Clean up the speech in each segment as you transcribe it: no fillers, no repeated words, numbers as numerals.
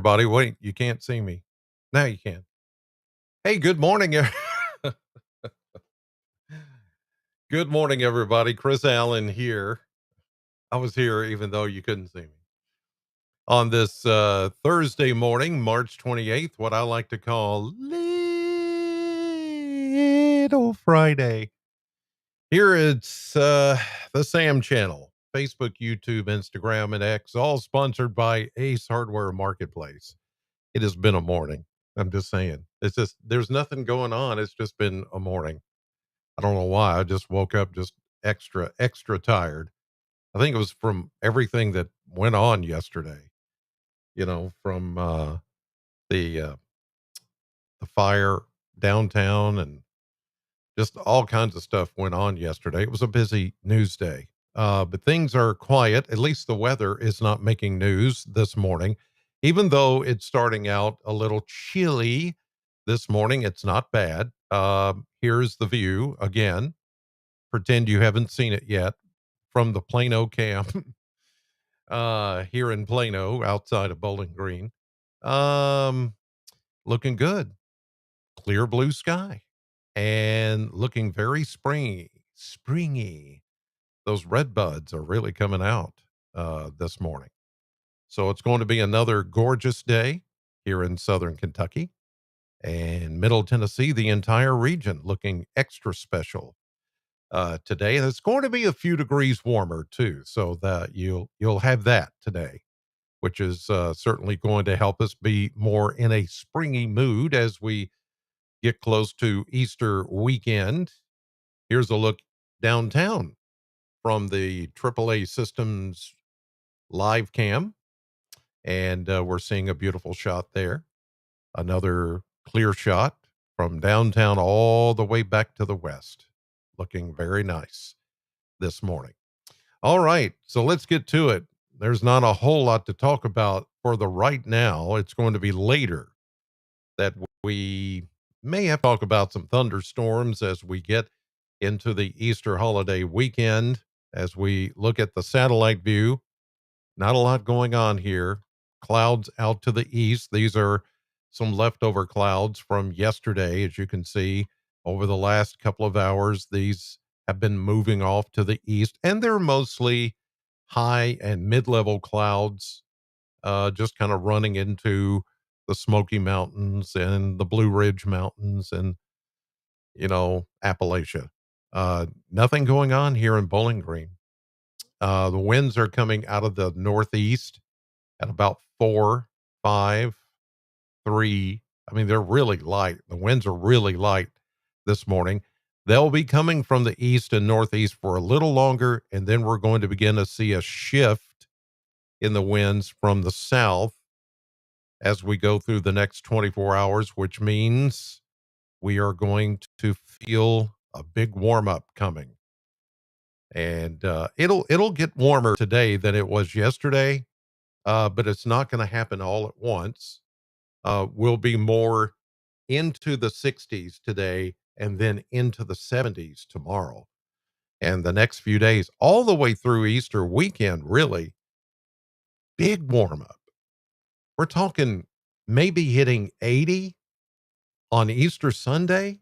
everybody. Wait, you can't see me. Now you can. Hey, good morning. Good morning, everybody. Chris Allen here. I was here even though you couldn't see me. On this Thursday morning, March 28th, what I like to call Little Friday. Here it's the Sam channel, Facebook, YouTube, Instagram, and X, all sponsored by Ace Hardware Marketplace. It has been a morning. I'm just saying. It's just there's nothing going on. It's just been a morning. I don't know why. I just woke up just extra tired. I think it was from everything that went on yesterday. From the the fire downtown and just all kinds of stuff went on yesterday. It was a busy news day. But things are quiet. At least the weather is not making news this morning, even though it's starting out a little chilly this morning. It's not bad. Here's the view again. Pretend you haven't seen it yet from the Plano camp here in Plano outside of Bowling Green. Um, Looking good. Clear blue sky and looking very springy. Those red buds are really coming out this morning. So it's going to be another gorgeous day here in Southern Kentucky and Middle Tennessee, the entire region looking extra special today. And it's going to be a few degrees warmer too. So that you'll have that today, which is certainly going to help us be more in a springy mood as we get close to Easter weekend. Here's a look downtown from the AAA Systems live cam, and we're seeing a beautiful shot there. Another clear shot from downtown all the way back to the west. Looking very nice this morning. All right, so let's get to it. There's not a whole lot to talk about for the right now. It's going to be later that we may have to talk about some thunderstorms as we get into the Easter holiday weekend. As we look at the satellite view, not a lot going on here. Clouds out to the east. These are some leftover clouds from yesterday. As you can see, over the last couple of hours, these have been moving off to the east, and they're mostly high and mid-level clouds, just kind of running into the Smoky Mountains and the Blue Ridge Mountains and, Appalachia. Nothing going on here in Bowling Green. The winds are coming out of the northeast at about 4, 5, 3. I mean, they're really light. The winds are really light this morning. They'll be coming from the east and northeast for a little longer, and then we're going to begin to see a shift in the winds from the south as we go through the next 24 hours, which means we are going to feel a big warm up coming. And it'll get warmer today than it was yesterday, but it's not going to happen all at once. We'll be more into the 60s today and then into the 70s tomorrow. And the next few days, all the way through Easter weekend, really big warm up. We're talking maybe hitting 80 on Easter Sunday.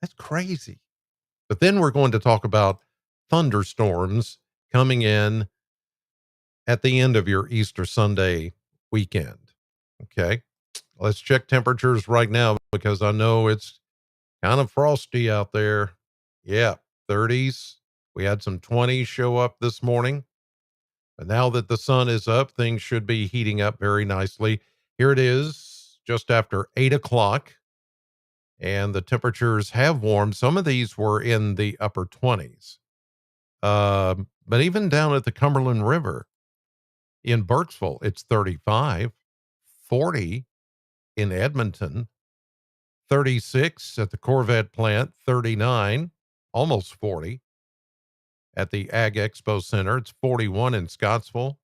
That's crazy. But then we're going to talk about thunderstorms coming in at the end of your Easter Sunday weekend. Okay. Let's check temperatures right now because I know it's kind of frosty out there. Yeah. 30s. We had some 20s show up this morning. But now that the sun is up, things should be heating up very nicely. Here it is just after 8 o'clock, and the temperatures have warmed. Some of these were in the upper 20s. But even down at the Cumberland River in Burkesville, it's 35, 40 in Edmonton, 36 at the Corvette plant, 39, almost 40 at the Ag Expo Center. It's 41 in Scottsville,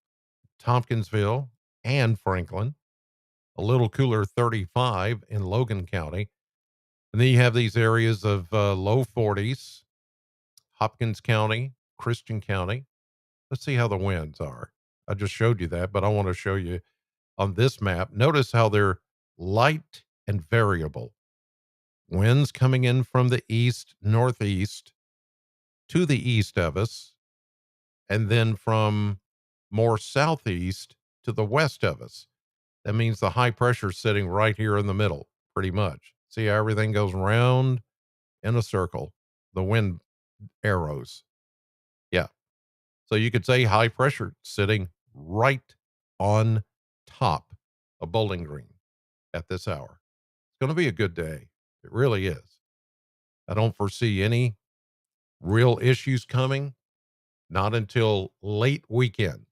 Tompkinsville, and Franklin. A little cooler, 35 in Logan County. And then you have these areas of low 40s, Hopkins County, Christian County. Let's see how the winds are. I just showed you that, but I want to show you on this map, notice how they're light and variable. Winds coming in from the east, northeast to the east of us, and then from more southeast to the west of us. That means the high pressure sitting right here in the middle, pretty much. See how everything goes round in a circle, the wind arrows. Yeah. So you could say high pressure sitting right on top of Bowling Green at this hour. It's going to be a good day. It really is. I don't foresee any real issues coming, not until late weekend.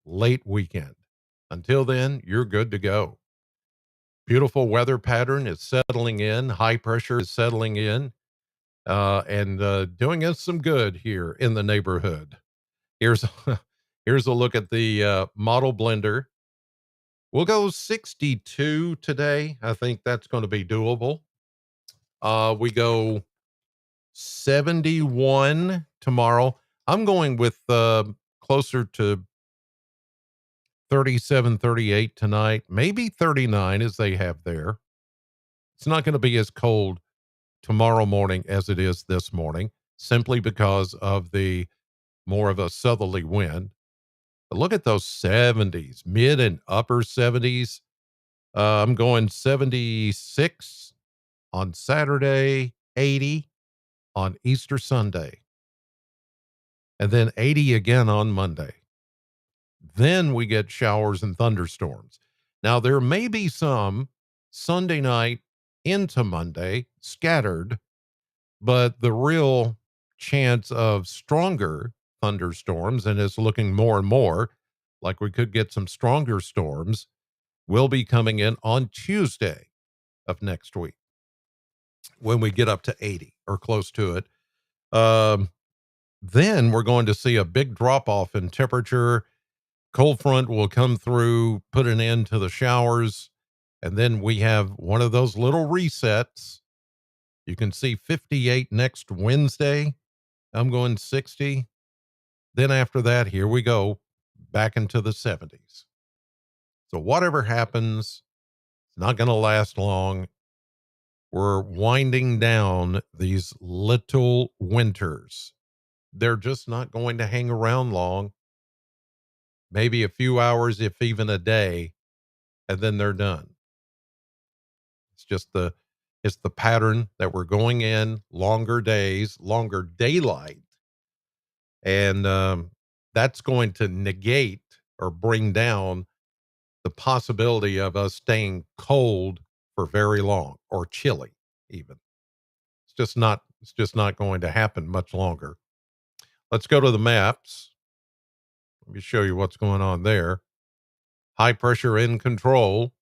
Late weekend. Until then, you're good to go. Beautiful weather pattern is settling in. High pressure is settling in and doing us some good here in the neighborhood. Here's here's a look at the model blender. We'll go 62 today. I think that's going to be doable. We go 71 tomorrow. I'm going with closer to 37, 38 tonight, maybe 39 as they have there. It's not going to be as cold tomorrow morning as it is this morning, simply because of the more of a southerly wind. But look at those 70s, mid and upper 70s. I'm going 76 on Saturday, 80 on Easter Sunday, and then 80 again on Monday. Then we get showers and thunderstorms. Now, there may be some Sunday night into Monday scattered, but the real chance of stronger thunderstorms, and it's looking more and more like we could get some stronger storms, will be coming in on Tuesday of next week when we get up to 80 or close to it. Um, then we're going to see a big drop off in temperature. Cold front will come through, put an end to the showers, and then we have one of those little resets. You can see 58 next Wednesday. I'm going 60. Then after that, here we go back into the 70s. So whatever happens, it's not going to last long. We're winding down these little winters. They're just not going to hang around long. Maybe a few hours, if even a day, and then they're done. It's the pattern that we're going in, longer days, longer daylight, and that's going to negate or bring down the possibility of us staying cold for very long or chilly even. It's just not going to happen much longer. Let's go to the maps. Let me show you what's going on there. High pressure in control.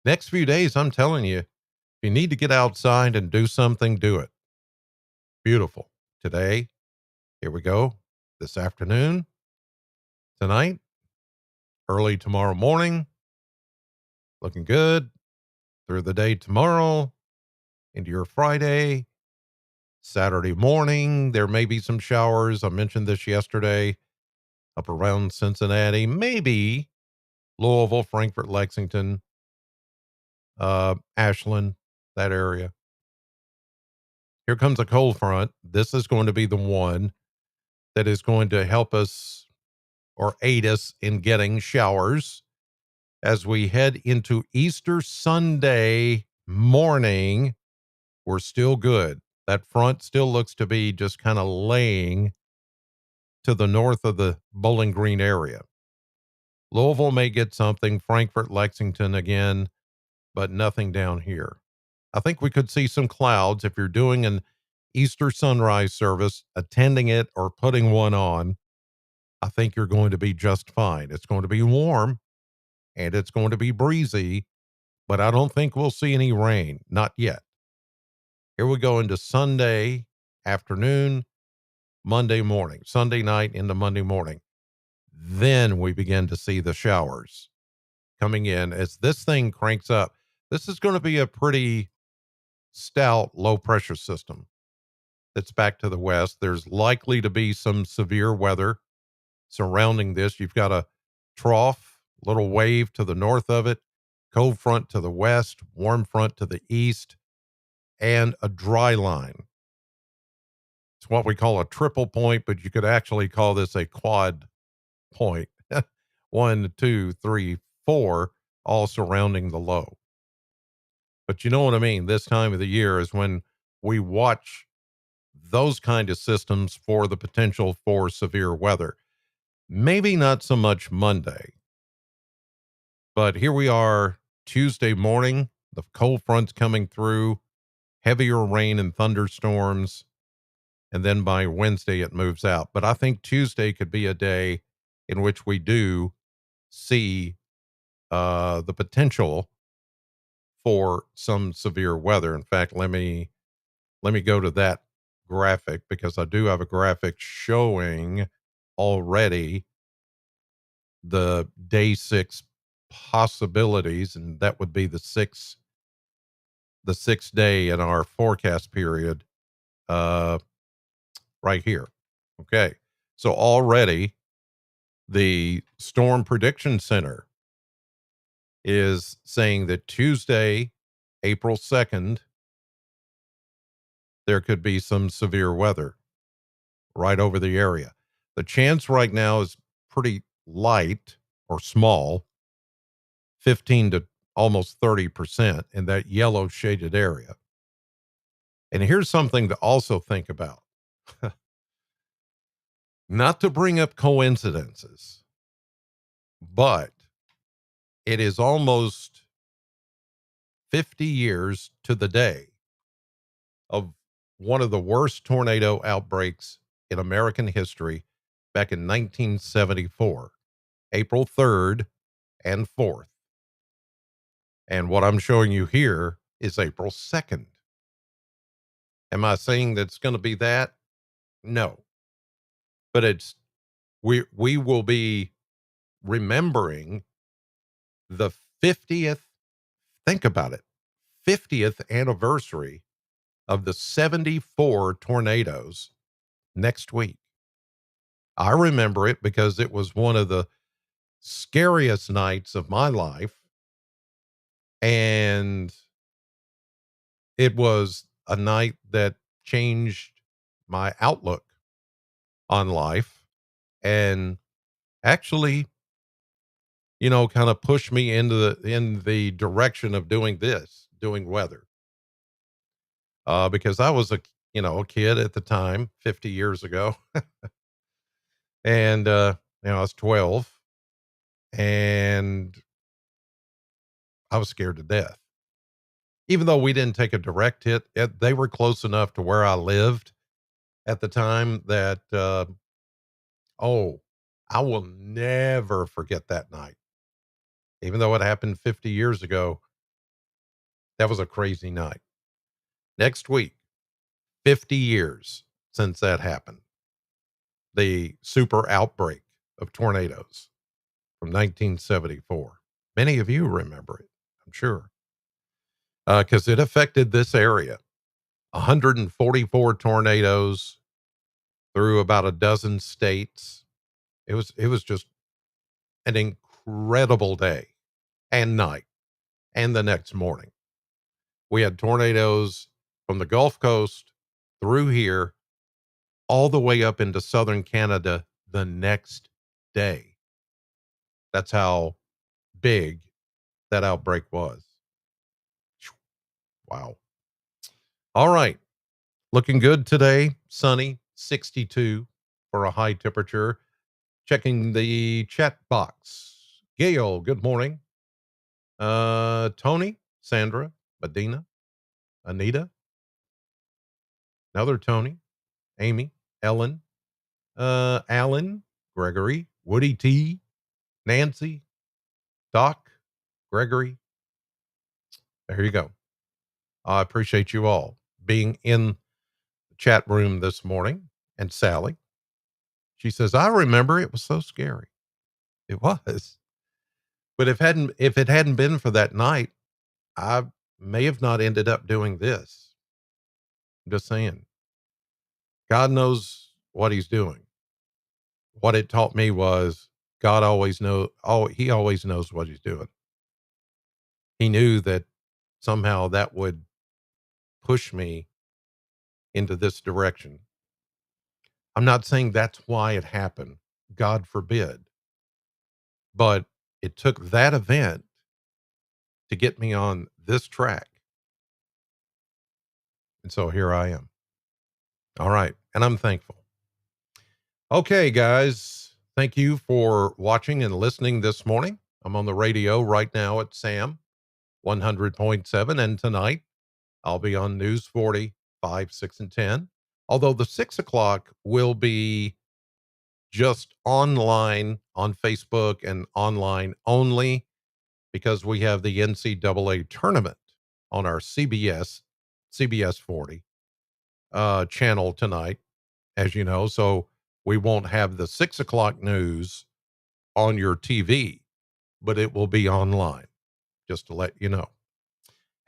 Next few days, I'm telling you, if you need to get outside and do something, do it. Beautiful. Today, here we go. This afternoon, tonight, early tomorrow morning, looking good. Through the day tomorrow, into your Friday, Saturday morning, there may be some showers. I mentioned this yesterday up around Cincinnati, maybe Louisville, Frankfort, Lexington, Ashland, that area. Here comes a cold front. This is going to be the one that is going to help us or aid us in getting showers as we head into Easter Sunday morning. We're still good. That front still looks to be just kind of laying to the north of the Bowling Green area. Louisville may get something, Frankfort, Lexington again, but nothing down here. I think we could see some clouds if you're doing an Easter sunrise service, attending it or putting one on. I think you're going to be just fine. It's going to be warm and it's going to be breezy, but I don't think we'll see any rain. Not yet. Here we go into Sunday afternoon, Monday morning, Sunday night into Monday morning. Then we begin to see the showers coming in as this thing cranks up. This is going to be a pretty stout low pressure system that's back to the west. There's likely to be some severe weather surrounding this. You've got a trough little wave to the north of it, cold front to the west, warm front to the east, and a dry line. It's what we call a triple point, but you could actually call this a quad point. One, two, three, four, all surrounding the low. But you know what I mean? This time of the year is when we watch those kind of systems for the potential for severe weather. Maybe not so much Monday, but here we are Tuesday morning. The cold front's coming through, heavier rain and thunderstorms. And then by Wednesday, it moves out. But I think Tuesday could be a day in which we do see the potential for some severe weather. In fact, let me go to that graphic because I do have a graphic showing already the day 6 possibilities, and that would be the sixth day in our forecast period uh right here. Okay. So already the Storm Prediction Center is saying that Tuesday, April 2nd, there could be some severe weather right over the area. The chance right now is pretty light or small, 15 to almost 30% in that yellow shaded area. And here's something to also think about. Not to bring up coincidences, but it is almost 50 years to the day of one of the worst tornado outbreaks in American history back in 1974, April 3rd and 4th. And what I'm showing you here is April 2nd. Am I saying that's going to be that? No. But it's we will be remembering the 50th, think about it, 50th anniversary of the 74 tornadoes next week. I remember it because it was one of the scariest nights of my life. And it was a night that changed my outlook on life and actually, kind of pushed me in the direction of doing this, doing weather. Because I was a kid at the time, 50 years ago, and I was 12 and I was scared to death. Even though we didn't take a direct hit, they were close enough to where I lived at the time that oh, I will never forget that night. Even though it happened 50 years ago, that was a crazy night. Next week, 50 years since that happened. The super outbreak of tornadoes from 1974. Many of you remember it, I'm sure, because it affected this area. 144 tornadoes through about a dozen states. It was just an incredible day and night and the next morning. We had tornadoes from the Gulf Coast through here all the way up into southern Canada the next day. That's how big that outbreak was. Wow. All right. Looking good today. Sunny, 62 for a high temperature. Checking the chat box. Gail, good morning. Tony, Sandra, Medina, Anita, another Tony, Amy, Ellen, Alan, Gregory, Woody T, Nancy, Doc, Gregory. There you go. I appreciate you all being in the chat room this morning. And Sally, she says, I remember it was so scary. It was. But if it hadn't been for that night, I may have not ended up doing this. I'm just saying. God knows what he's doing. What it taught me was God always he always knows what he's doing. He knew that somehow that would push me into this direction. I'm not saying that's why it happened. God forbid. But it took that event to get me on this track. And so here I am. All right. And I'm thankful. Okay, guys. Thank you for watching and listening this morning. I'm on the radio right now at Sam 100.7. And tonight I'll be on News 40, 5, 6, and 10. Although the 6 o'clock will be just online on Facebook and online only because we have the NCAA tournament on our CBS 40 channel tonight, as you know. So we won't have the 6 o'clock news on your TV, but it will be online, just to let you know.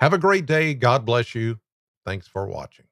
Have a great day. God bless you. Thanks for watching.